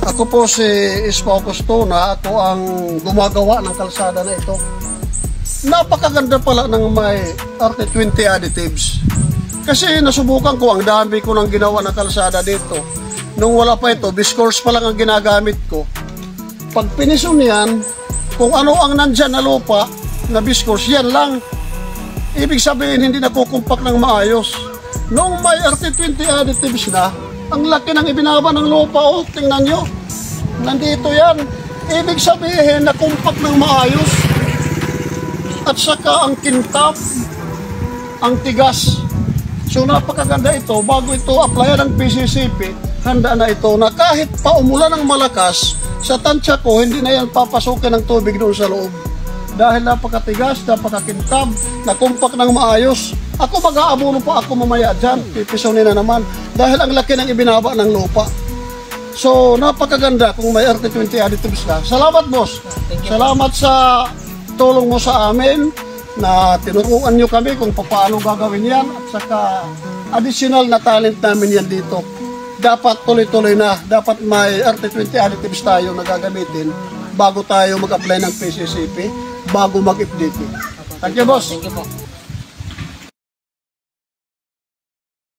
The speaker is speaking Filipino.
Ako po si Ispo Costona, ako ang gumagawa ng kalsada na ito. Napakaganda pala ng may RT20 additives. Kasi nasubukan ko, ang dami ko nang ginawa ng kalsada dito. Nung wala pa ito, Biscourse pa lang ang ginagamit ko. Pag pinison yan, kung ano ang nandyan na lupa na Biscourse, yan lang. Ibig sabihin, hindi nakukumpak ng maayos. Nung may RT20 additives na, ang laki ng ibinaba ng lupa, oh, tingnan nyo. Nandito yan. Ibig sabihin, nakumpak ng maayos. At saka ang kintab, ang tigas. So napakaganda ito. Bago ito applyan ng PCCP, handa na ito na kahit pa umulan ng malakas, sa tansya ko, hindi na yan papasukin ng tubig doon sa loob. Dahil napakatigas, napakakintab, nakumpak ng maayos. Ako mag-aabuno pa ako mamaya dyan. Pipisonin na naman. Dahil ang laki ng ibinaba ng lupa. So, napakaganda kung may RT20 additives na. Salamat, boss. Salamat sa tulong mo sa amin na tinuruan nyo kami kung paano gagawin yan. At saka, additional na talent namin yan dito. Dapat tuloy-tuloy na. Dapat may RT20 additives tayo na gagamitin bago tayo mag-apply ng PCCP, bago mag-FDT. Thank you, boss. Thank you po.